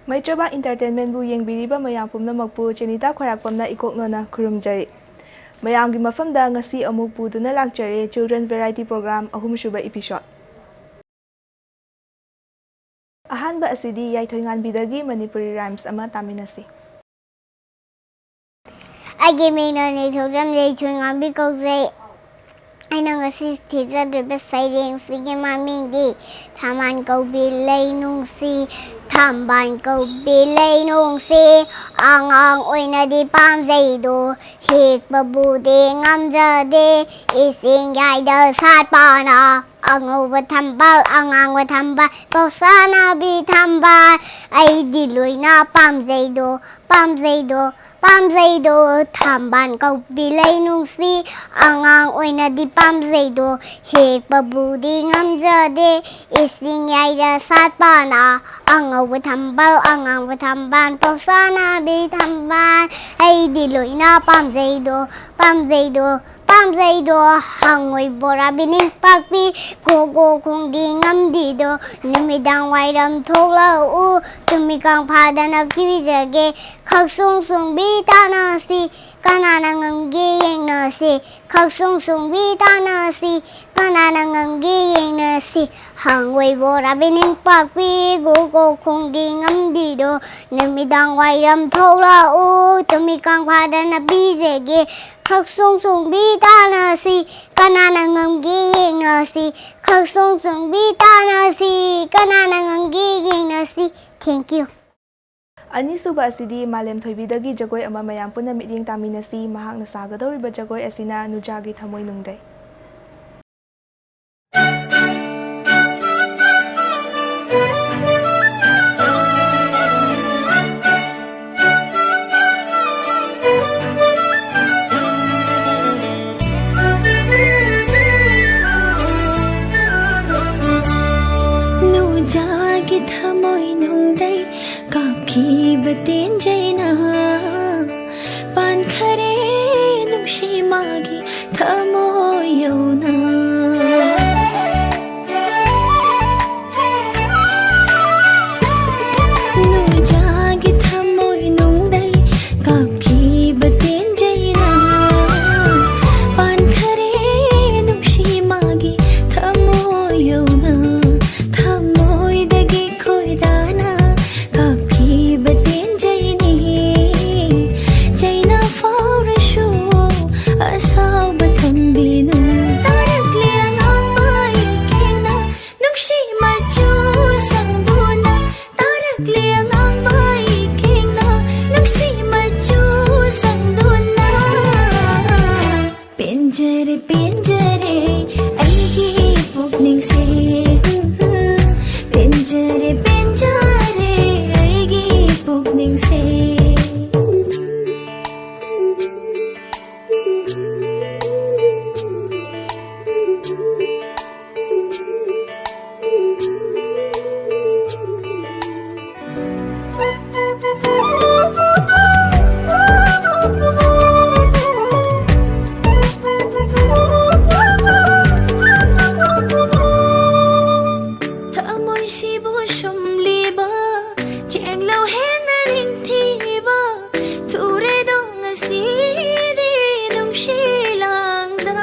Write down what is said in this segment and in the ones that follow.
Maitraba Entertainment bu yengbiriba mayam pumnamakpu Chenita Khwarakpamna ikoknona khurumjari. Mayamgi mafamda ngasi amuk puduna lakjare Children Variety Program ahumsuba episode. Ahanba asidi Yaithoinganbidagi Manipuri Rhymes ama taminasi. Agemino Children Yaithoinganbi kauzai. Aina ngasi teacher de saying sige mamindi thaman ko bilay nung si thamban ko bilay nung si ang oina di pamjay do hik babude ngamjade ising yai da sat pana ang thambal ang thambal ko sana bi thambal ai di loy na pamjay do thamban ko bilay nung si ang oina di pamjay do hik babudi ngamjade ising yai da sat pana ang thambal ko sana bi thambal ai di loy na pamjay do hangoi bora bining pakpi go kung di ngamdi do nimidang wairam thokla u tumikang phadana kibijage khaksung sung bita na si kanana ngamgi yeng na si khaksung sung bita na si kanana ngamgi yeng na si hangoi bora bining pakpi go kung di ngamdi do nimidang wairam thokla u tumikang phadana bijage khaksung sung bita na si kanana ngamgi yeng na si khaksung sung bita na si kanana ngamgi yeng na si. Thank you. Ani suba asidi Malem Thoibidagi jagoi ama mayam puna miting taminasi mahakna sagadoriba jagoi asina Nujagi Thamoi Nungdai. Nujagi Thamoi Nungdai Kapki batin jaina pan khare nungshi magi thamo yauna nujagi thamoi nungdai kapki batin jaina pan khare nungshi magi thamo yauna thamoi dagi khoidana batin jaini jaina faurashu asaw bathambinu tarakliang ang bai kena nukshi machu sangduna tarakliang ang bai kena nukshi machu sangduna pinjare pinjare aigi pukning se pinjare pinjare pukning se thamoy sibo shumliba chenglo hena ringthiba ture dong asidi nung shilangda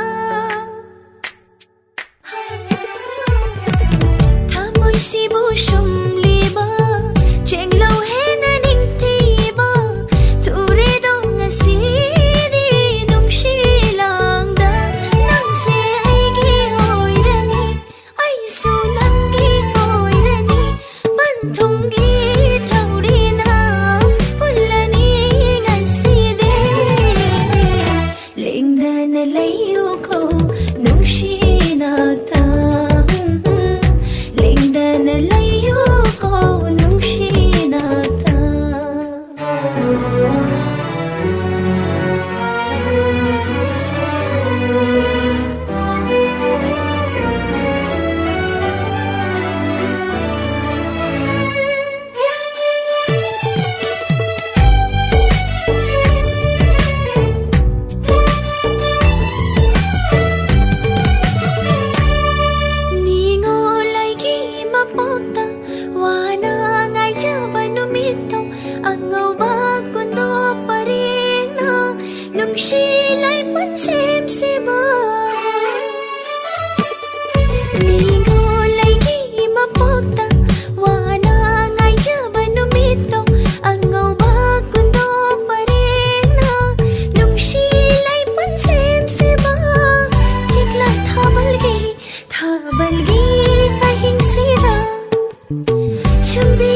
thamoy sibo shumliba chenglo hena ringthiba ture dong asidi nung shilangda nang se aigi hoirani ai su nangi hoirani banthungi thaurina pullani ngaside lengdana layu ko nungshi nakta lengdana layu ko nungshi nakta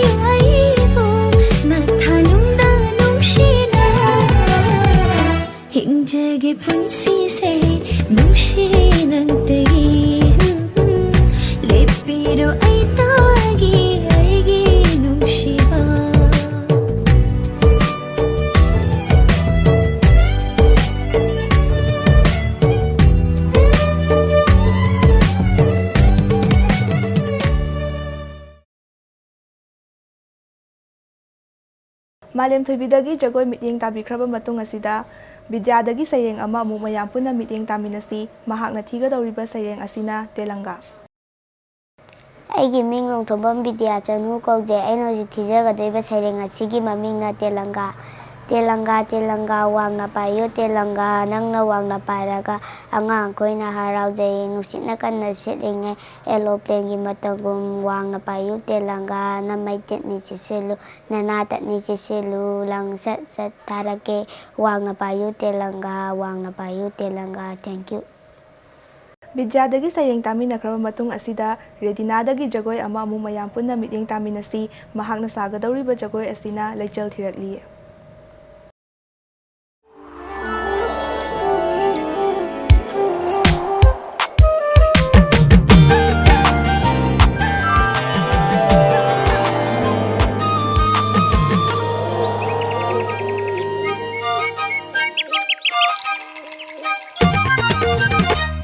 아이보 나타눈다 농시나 힘제게 분시세 농시낭떼기 립비로 아이떠하기 알기 농시바 Malem Thoibidagi jagoi mityeng tabikraba matung asida Bidyadagi sayreng ama amuk mayam punna mityeng taminasi mahakna thigadawriba sayreng asina Telanga. ꯑꯩꯒꯤ ꯃꯤꯡ ꯂꯣꯡꯊꯣꯝꯕꯝ ꯕꯤꯗ꯭ꯌꯥꯆꯅꯨ ꯀꯧꯖꯩ ꯑꯩꯅ ꯍꯧꯖꯤꯛ ꯊꯤꯖꯒꯗꯧꯔꯤꯕ ꯁꯩꯔꯦꯡ ꯑꯁꯤꯒꯤ ꯃꯃꯤꯡꯅ ꯇꯦꯂꯪꯒꯥ. ꯇꯦꯂꯪꯒꯥ ꯇꯦꯂꯪꯒꯥ ꯋꯥꯡꯅ ꯄꯥꯏꯌꯨ ꯇꯦꯂꯪꯒꯥ ꯅꯪꯅ ꯋꯥꯡꯅ ꯄꯥꯏꯔꯒ ꯑꯉꯥꯡꯈꯣꯏꯅ ꯍꯔꯥꯎꯖꯩ ꯅꯨꯡꯁꯤꯠꯅ ꯀꯟꯅ ꯁꯤꯠꯂꯤꯉꯩ ꯑꯦꯂꯣꯄ꯭ꯂꯦꯟꯒꯤ ꯃꯇꯒꯨꯝ ꯋꯥꯡꯅ ꯄꯥꯏꯌꯨ ꯇꯦꯂꯪꯒꯥ ꯅꯃꯩꯇꯦꯠꯅꯤ ꯆꯤꯁꯤꯜꯂꯨ ꯅꯅꯥꯇꯠꯅꯤ ꯆꯤꯁꯤꯜꯂꯨ ꯂꯪ ꯁꯠ ꯁꯠ ꯊꯥꯔꯛꯀꯦ ꯋꯥꯡꯅ ꯄꯥꯏꯌꯨ ꯇꯦꯂꯪꯒꯥ ꯋꯥꯡꯅ ꯄꯥꯏꯌꯨ ꯇꯦꯂꯪꯒꯥ. Thank you. Bidyadagi sayreng taminakraba matung asida Redinadagi jagoi ama amuk mayam punna mityeng taminasi mahakna sagadawriba jagoi asina leichal thirakli.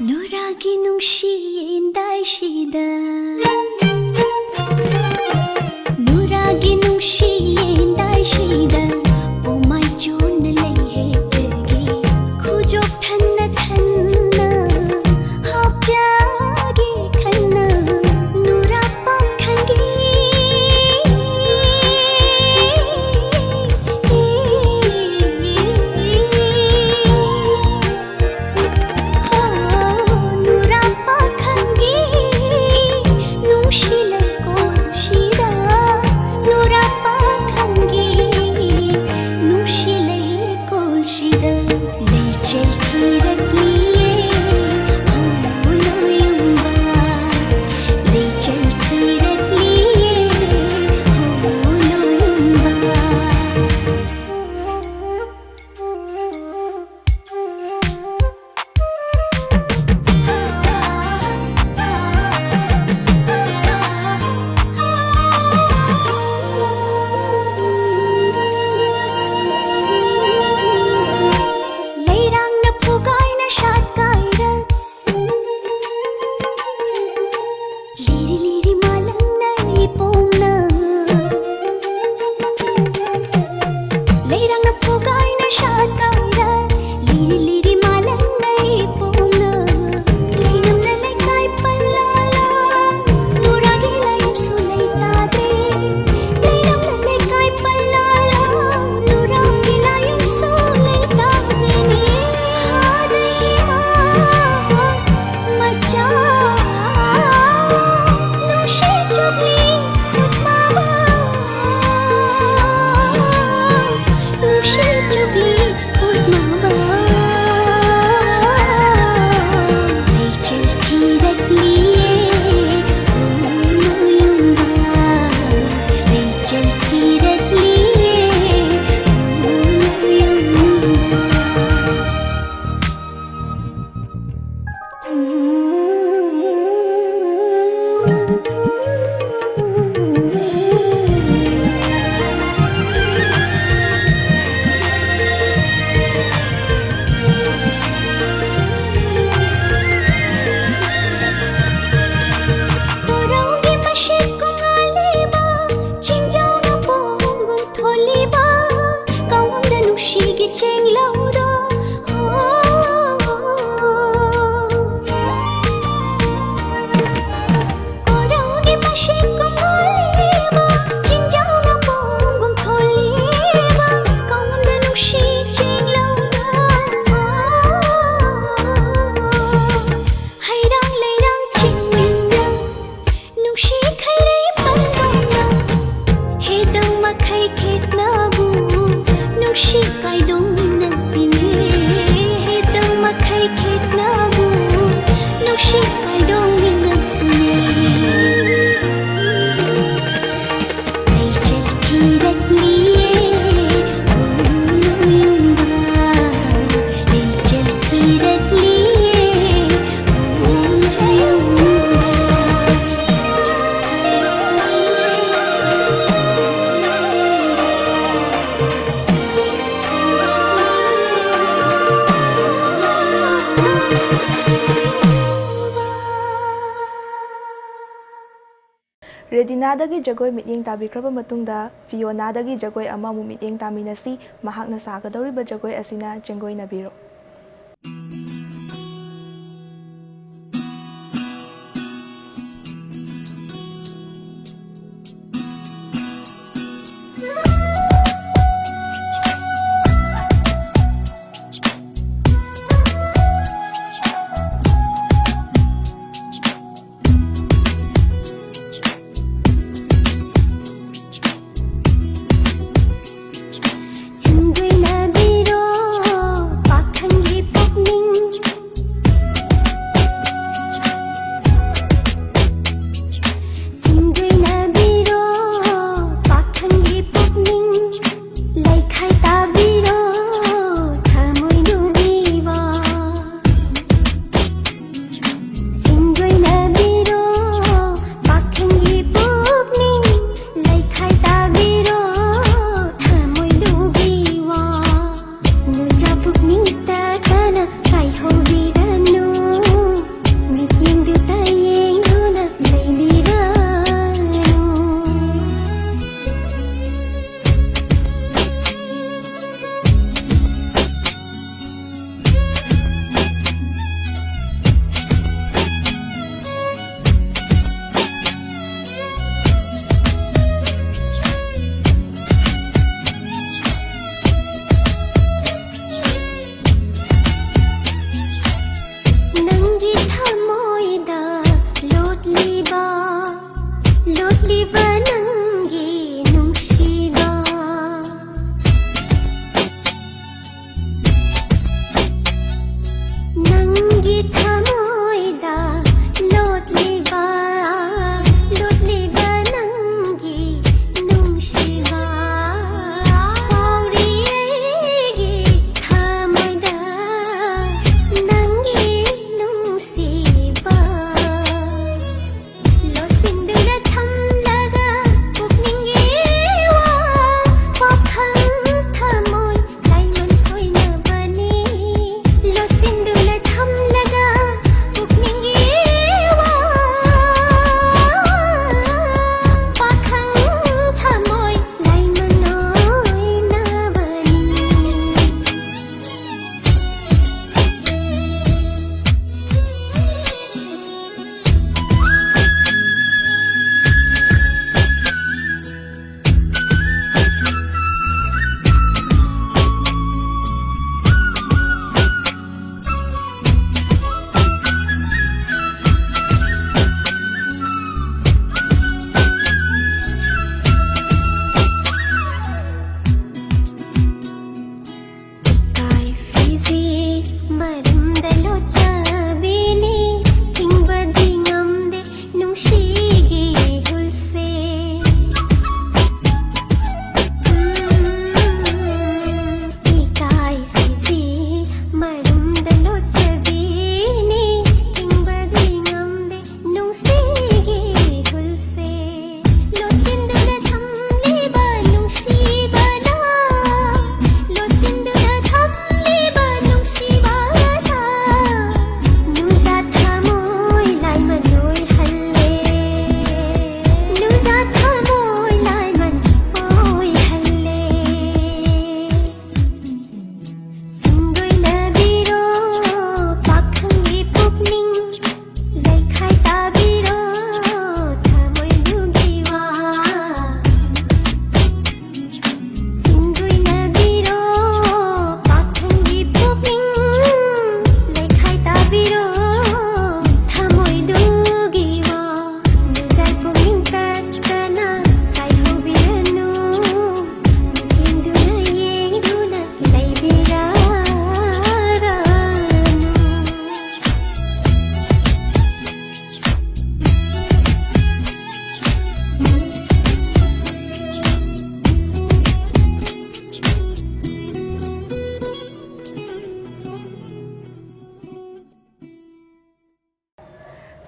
누라기 농시인 달시다 누라기 농시인 달시다 ꯔꯤꯅꯥꯗꯒꯤ ꯖꯒꯣꯏ ꯃꯤꯠꯌꯦꯡ ꯇꯥꯕꯤꯈ꯭ꯔꯕ ꯃꯇꯨꯡꯗ ꯐꯤꯌꯣꯅꯥꯗꯒꯤ ꯖꯒꯣꯏ ꯑꯃꯃꯨꯛ ꯃꯤꯠꯌꯦꯡ ꯇꯥꯃꯤꯟꯅꯁꯤ ꯃꯍꯥꯛꯅ ꯁꯥꯒꯗꯧꯔꯤꯕ ꯖꯒꯣꯏ ꯑꯁꯤꯅ ꯆꯦꯡꯒꯣꯏꯅꯕꯤꯔꯣ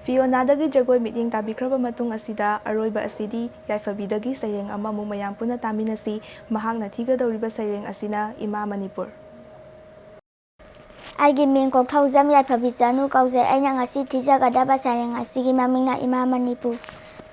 ꯐꯤꯌꯣꯅꯥꯗꯒꯤ ꯖꯒꯣꯏ ꯃꯤꯠꯌꯦꯡ ꯇꯥꯕꯤꯈ꯭ꯔꯕ ꯃꯇꯨꯡ ꯑꯁꯤꯗ ꯑꯔꯣꯏꯕ ꯑꯁꯤꯗꯤ ꯌꯥꯏꯐꯕꯤꯗꯒꯤ ꯁꯩꯔꯦꯡ ꯑꯃꯃꯨꯛ ꯃꯌꯥꯝ ꯄꯨꯟꯅ ꯇꯥꯃꯤꯟꯅꯁꯤ ꯃꯍꯥꯛꯅ ꯊꯤꯒꯗꯧꯔꯤꯕ ꯁꯩꯔꯦꯡ ꯑꯁꯤꯅ ꯏꯃꯥ ꯃꯅꯤꯄꯨꯔ ꯑꯩꯒꯤ ꯃꯤꯡ ꯀꯣꯛꯊꯧꯖꯝ ꯌꯥꯏꯐꯕꯤ ꯆꯅꯨ ꯀꯧꯖꯩ ꯑꯩꯅ ꯉꯁꯤ ꯊꯤꯖꯒꯗꯕ ꯁꯩꯔꯦꯡ ꯑꯁꯤꯒꯤ ꯃꯃꯤꯡꯅ ꯏꯃꯥ ꯃꯅꯤꯄꯨꯔ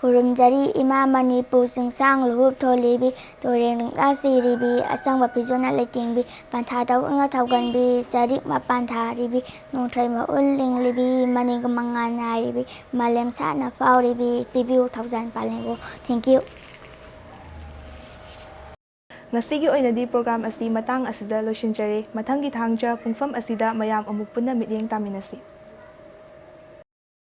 ꯈꯨꯔꯨꯝꯖꯔꯤ ꯏꯃꯥ ꯃꯅꯤꯄꯨꯔ ꯆꯤꯡꯁꯥꯡ ꯂꯨꯍꯨꯞ ꯊꯣꯜꯂꯤꯕꯤ ꯇꯨꯔꯦꯜ ꯁꯤꯔꯤꯕꯤ ꯑꯁꯪꯕ ꯐꯤꯖꯣꯜꯅ ꯂꯩꯇꯦꯡꯕꯤ ꯄꯟꯊꯥ ꯇꯧꯔꯛꯅ ꯊꯧꯒꯟꯕꯤ ꯆꯔꯤꯛ ꯃꯄꯥꯟ ꯊꯥꯔꯤꯕꯤ ꯅꯣꯡꯊ꯭ꯔꯩ ꯃꯎꯟ ꯂꯤꯡꯂꯤꯕꯤ ꯃꯅꯤꯡ ꯃꯉꯥꯜ ꯅꯥꯏꯔꯤꯕꯤ ꯃꯥꯂꯦꯝ ꯁꯥꯠꯅ ꯐꯥꯎꯔꯤꯕꯤ ꯄꯤꯕꯤꯌꯨ ꯊꯧꯖꯥꯜ ꯄꯥꯂꯦꯝꯕꯨ ꯊꯦꯡꯀ꯭ꯌꯨ ꯉꯁꯤꯒꯤ ꯑꯣꯏꯅꯗꯤ ꯄ꯭ꯔꯣꯒ꯭ꯔꯥꯝ ꯑꯁꯤ ꯃꯇꯥꯡ ꯑꯁꯤꯗ ꯂꯣꯏꯁꯤꯟꯖꯔꯦ ꯃꯊꯪꯒꯤ ꯊꯥꯡꯖ ꯄꯨꯡꯐꯝ ꯑꯁꯤꯗ ꯃꯌꯥꯝ ꯑꯃꯨꯛ ꯄꯨꯟꯅ ꯃꯤꯠꯌꯦꯡ ꯇꯥꯃꯤꯟꯅꯁꯤ